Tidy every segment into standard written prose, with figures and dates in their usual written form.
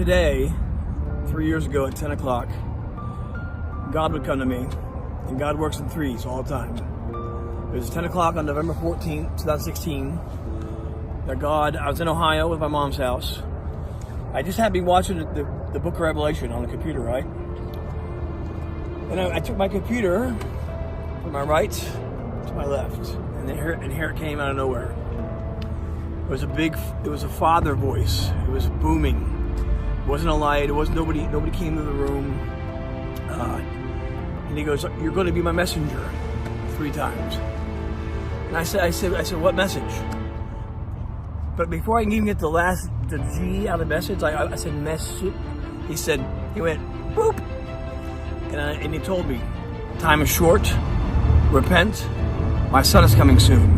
today, 3 years ago at 10 o'clock, God would come to me, and God works in threes all the time. It was 10 o'clock on November 14th, 2016, that God, I was in Ohio with my mom's house. I just happened to be watching the book of Revelation on the computer, right? And I took my computer from my right to my left, and here it came out of nowhere. It was a father voice. It was booming. It wasn't a light. It wasn't nobody came to the room. And he goes, "You're going to be my messenger," 3 times. And I said, "What message?" But before I can even get the G out of the message, I said, "Message." He went, "Boop." And he told me, "Time is short. Repent. My son is coming soon."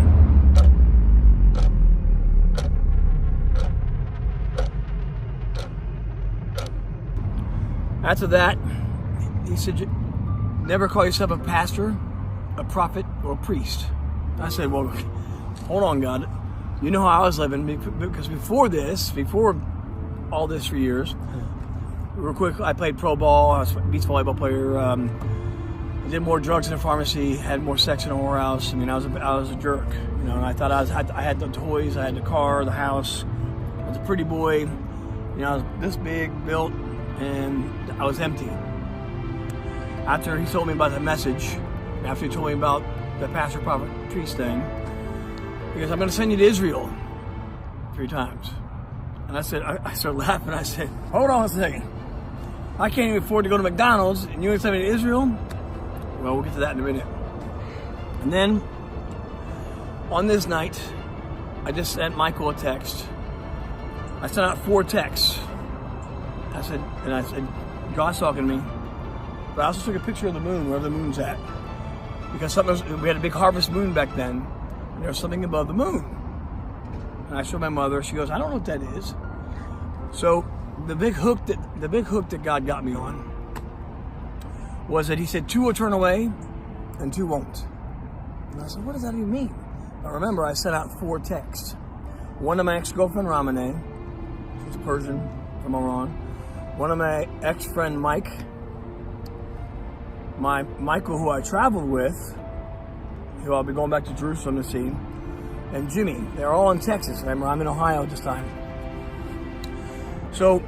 After that, he said, "Never call yourself a pastor, a prophet, or a priest." I said, "Well, hold on, God. You know how I was living, because before all this for years, real quick, I played pro ball. I was a beach volleyball player. I did more drugs in a pharmacy, had more sex in a whorehouse. I mean, I was a jerk, you know. And I thought I had the toys, I had the car, the house. I was a pretty boy, you know. I was this big, built, and I was empty. After he told me about the message, after he told me about the pastor, prophet, priest thing, he goes, "I'm going to send you to Israel," 3 times. And I started laughing. I said, "Hold on a second. I can't even afford to go to McDonald's, and you're going to send me to Israel?" Well, we'll get to that in a minute. And then, on this night, I just sent Michael a text. I sent out 4 texts. I said, "God's talking to me." But I also took a picture of the moon, wherever the moon's at. Because we had a big harvest moon back then, and there was something above the moon. And I showed my mother. She goes, "I don't know what that is." So the big hook that God got me on was that he said 2 will turn away and 2 won't. And I said, "What does that even mean?" Now remember, I sent out 4 texts. One to my ex-girlfriend Ramane, she's a Persian from Iran. One of my ex-friend Mike, Michael, who I traveled with, who I'll be going back to Jerusalem to see, and Jimmy. They're all in Texas. Remember, I'm in Ohio at this time. So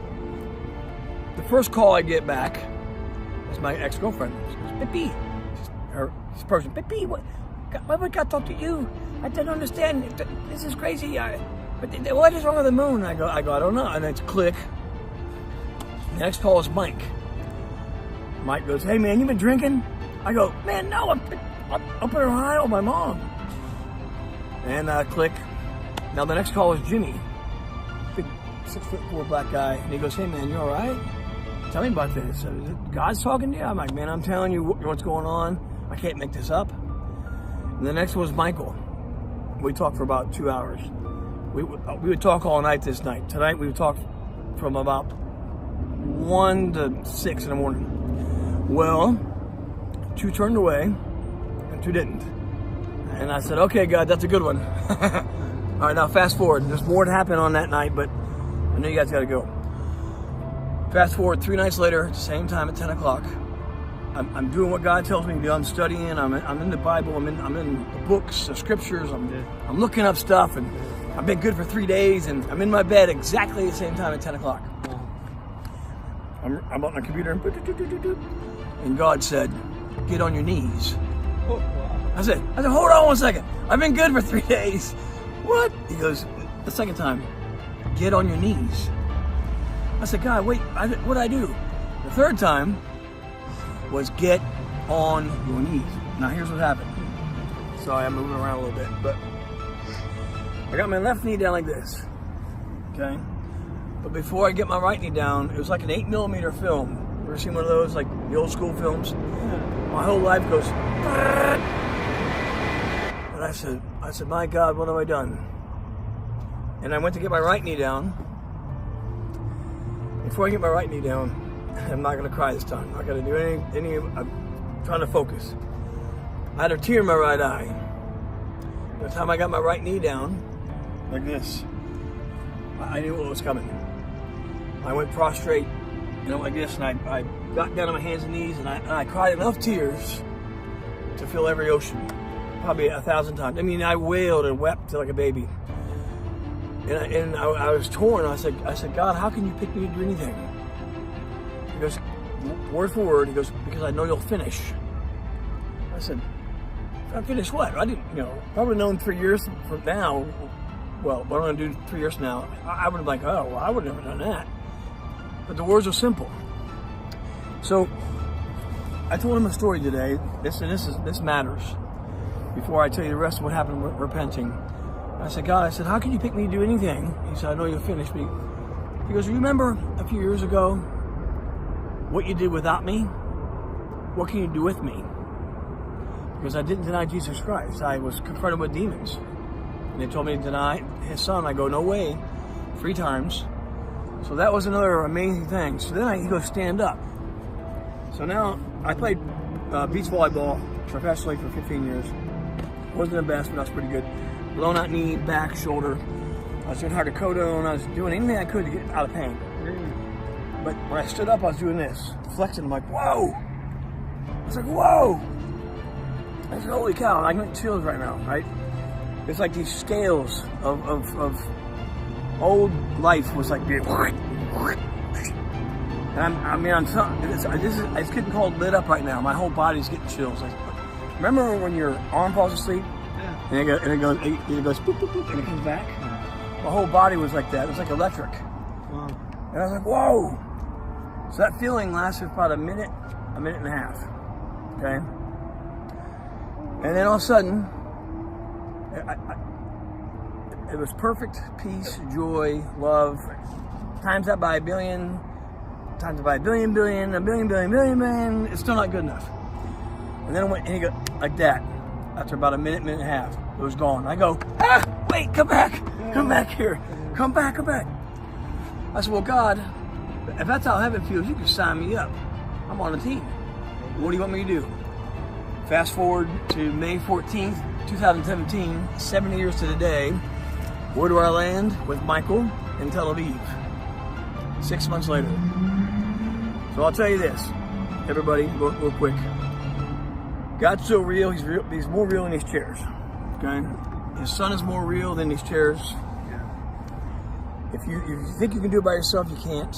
the first call I get back is my ex-girlfriend. She goes, "Pippi," she's Persian. "Pippi, why would God talk to you? I don't understand. This is crazy. But what is wrong with the moon?" I go, "I don't know." And it's click. The next call is Mike. Mike goes, "Hey man, you been drinking?" I go, "Man, no, I'm up in Ohio with my mom." And click. Now the next call is Jimmy, big 6'4" black guy, and he goes, "Hey man, you all right? Tell me about this. God's talking to you?" I'm like, "Man, I'm telling you what's going on. I can't make this up." And the next was Michael. We talked for about 2 hours. We would talk all night this night. Tonight we would talk from about 1 to 6 in the morning. Well, 2 turned away and 2 didn't. And I said, "Okay, God, that's a good one." All right, now fast forward. There's more to happen on that night, but I know you guys got to go. Fast forward 3 nights later, same time at 10 o'clock. I'm doing what God tells me to do. I'm studying. I'm in the Bible. I'm in the books, the scriptures. I'm looking up stuff, and I've been good for 3 days, and I'm in my bed exactly the same time at 10 o'clock. I'm on my computer, and God said, "Get on your knees." I said, "Hold on 1 second. I've been good for 3 days." "What?" He goes, the second time, "Get on your knees." I said, "God, wait, what did I do?" The third time was, "Get on your knees." Now here's what happened. Sorry, I'm moving around a little bit, but I got my left knee down like this, okay? But before I get my right knee down, it was like an 8mm film. You ever seen one of those, like the old school films? My whole life goes, and I said, "My God, what have I done?" And I went to get my right knee down. Before I get my right knee down, I'm not gonna cry this time. I'm not gonna do any. I'm trying to focus. I had a tear in my right eye. By the time I got my right knee down, like this, I knew what was coming. I went prostrate, like this, and I got down on my hands and knees, and I cried enough tears to fill every ocean, probably 1,000 times. I mean, I wailed and wept like a baby. And I was torn. I said, God, how can you pick me to do anything? He goes, word for word, he goes, because I know you'll finish. I said, I finish what? I didn't, if I would have known 3 years from now, well, what I'm going to do 3 years from now, I would have been like, oh, well, I would have never done that. But the words are simple. So I told him a story today. This matters. Before I tell you the rest of what happened with repenting, I said, God, how can you pick me to do anything? He said, I know you'll finish me. He goes, you remember a few years ago what you did without me? What can you do with me? Because I didn't deny Jesus Christ. I was confronted with demons. And they told me to deny his son. I go, no way. 3 times. So that was another amazing thing. So then he goes, stand up. So now I played beach volleyball professionally for 15 years. Wasn't the best, but I was pretty good. Blown out knee, back, shoulder. I was doing hydrocodone. I was doing anything I could to get out of pain. But when I stood up, I was doing this, flexing. I'm like, whoa! I was like, whoa! I said, holy cow! I'm getting chills right now, right? It's like these scales of old life was like being. And it's getting called lit up right now. My whole body's getting chills. Remember when your arm falls asleep? Yeah. And it goes boop, boop, boop, and it comes back? Yeah. My whole body was like that. It was like electric. Wow. And I was like, whoa! So that feeling lasted about a minute and a half. Okay? And then all of a sudden, it was perfect peace, joy, love. Times that by a billion, times it by a billion, billion. It's still not good enough. And then it went, and he go like that. After about a minute and a half, it was gone. I go, wait, come back here. Come back. I said, well, God, if that's how heaven feels, you can sign me up. I'm on the team. What do you want me to do? Fast forward to May 14th, 2017, 70 years to the day. Where do I land? With Michael in Tel Aviv. 6 months later. So I'll tell you this, everybody, real quick. God's so real, he's real. He's more real than these chairs. Okay? His son is more real than these chairs. If you think you can do it by yourself, you can't.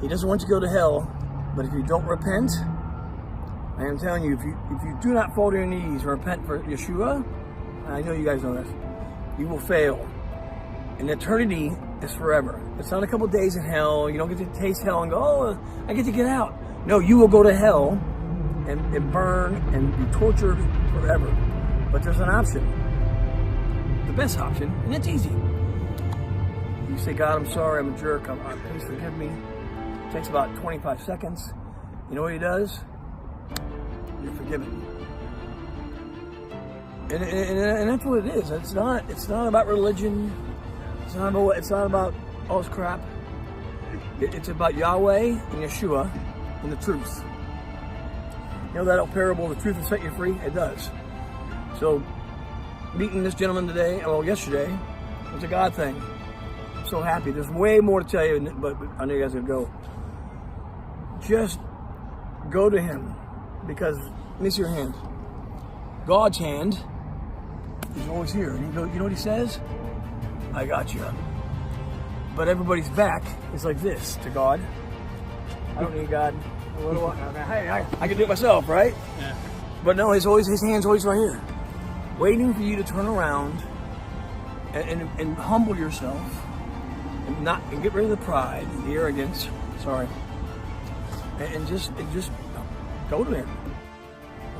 He doesn't want you to go to hell, but if you don't repent, I am telling you, if you do not fall to your knees and repent for Yeshua, I know you guys know this, you will fail. And eternity is forever. It's not a couple days in hell. You don't get to taste hell and go, oh, I get to get out. No, you will go to hell and burn and be tortured forever. But there's an option. The best option, and it's easy. You say, God, I'm sorry, I'm a jerk. Please forgive me. It takes about 25 seconds. You know what he does? You're forgiven. And that's what it is. It's not about religion. It's not about all this crap. It's about Yahweh and Yeshua and the truth. You know that old parable, the truth will set you free? It does. So, meeting this gentleman today, yesterday, was a God thing. I'm so happy. There's way more to tell you, but I know you guys are going to go. Just go to him, because, let me see your hand. God's hand is always here. And you know what he says? I got you. But everybody's back is like this to God. I don't need God. I can do it myself, right? Yeah. But no, his hand's always right here, waiting for you to turn around and humble yourself and get rid of the pride, the arrogance. Sorry, and just go to him.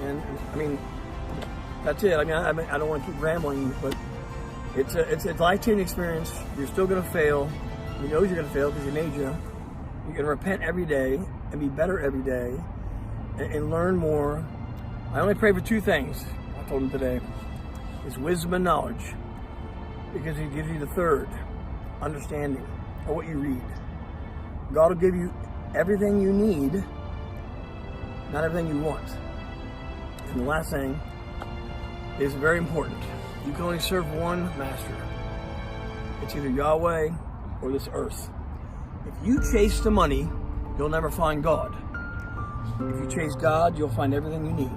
And I mean, that's it. I mean, I don't want to keep rambling, but it's a life-changing experience. You're still gonna fail. You know you're gonna fail because he made you. You can repent every day and be better every day and learn more. I only pray for 2 things, I told him today, is wisdom and knowledge, because he gives you the third, understanding of what you read. God will give you everything you need, not everything you want. And the last thing is very important. You can only serve one master. It's either Yahweh or this earth. If you chase the money, you'll never find God. If you chase God, you'll find everything you need.